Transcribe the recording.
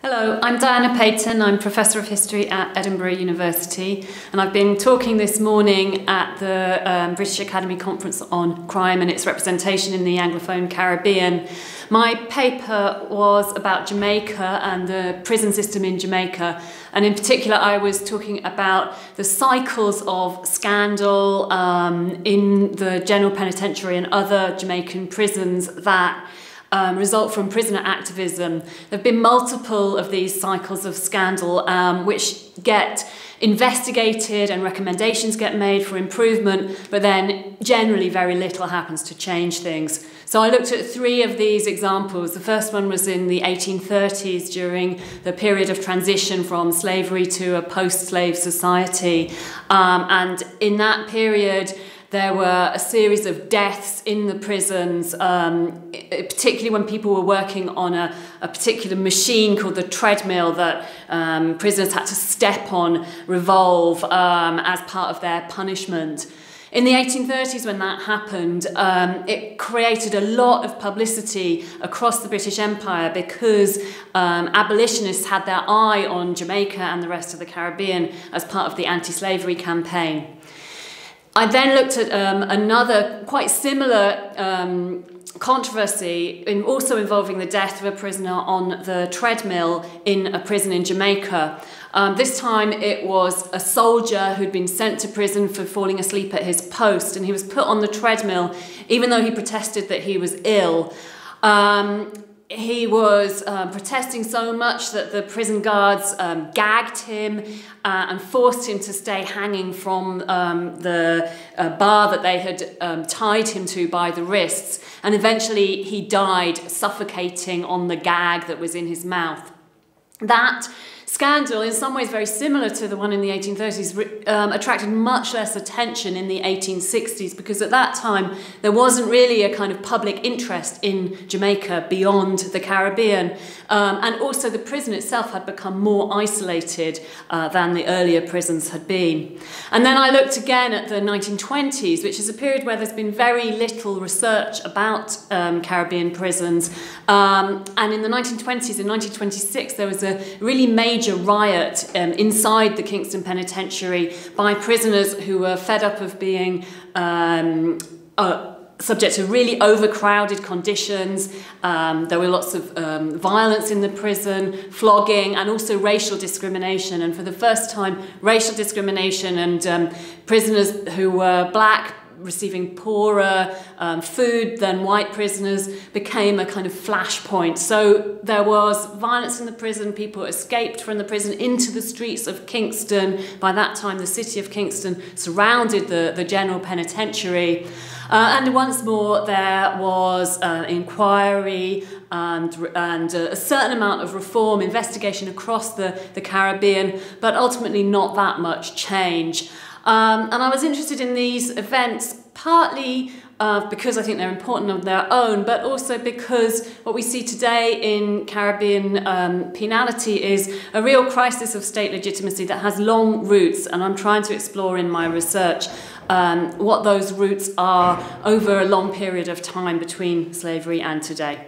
Hello, I'm Diana Paton. I'm Professor of History at Edinburgh University, and I've been talking this morning at the British Academy Conference on Crime and its representation in the Anglophone Caribbean. My paper was about Jamaica and the prison system in Jamaica, and in particular I was talking about the cycles of scandal in the general penitentiary and other Jamaican prisons that result from prisoner activism. There have been multiple of these cycles of scandal which get investigated and recommendations get made for improvement, but then generally very little happens to change things. So I looked at three of these examples. The first one was in the 1830s during the period of transition from slavery to a post-slave society. And in that period, there were a series of deaths in the prisons, particularly when people were working on a particular machine called the treadmill that prisoners had to step on, revolve, as part of their punishment. In the 1830s, when that happened, it created a lot of publicity across the British Empire because abolitionists had their eye on Jamaica and the rest of the Caribbean as part of the anti-slavery campaign. I then looked at another quite similar controversy, also involving the death of a prisoner on the treadmill in a prison in Jamaica. This time it was a soldier who'd been sent to prison for falling asleep at his post, and he was put on the treadmill even though he protested that he was ill. He was protesting so much that the prison guards gagged him and forced him to stay hanging from the bar that they had tied him to by the wrists. And eventually he died suffocating on the gag that was in his mouth. That scandal, in some ways very similar to the one in the 1830s, attracted much less attention in the 1860s because at that time there wasn't really a kind of public interest in Jamaica beyond the Caribbean. And also the prison itself had become more isolated than the earlier prisons had been. And then I looked again at the 1920s, which is a period where there's been very little research about Caribbean prisons. And in the 1920s, in 1926, there was a really major riot inside the Kingston Penitentiary by prisoners who were fed up of being subject to really overcrowded conditions. There were lots of violence in the prison, flogging, and also racial discrimination. And for the first time, racial discrimination and prisoners who were black receiving poorer food than white prisoners became a kind of flashpoint. So there was violence in the prison, people escaped from the prison into the streets of Kingston. By that time, the city of Kingston surrounded the general penitentiary. And once more, there was inquiry and a certain amount of reform, investigation across the Caribbean, but ultimately not that much change. And I was interested in these events partly because I think they're important on their own, but also because what we see today in Caribbean penality is a real crisis of state legitimacy that has long roots, and I'm trying to explore in my research what those roots are over a long period of time between slavery and today.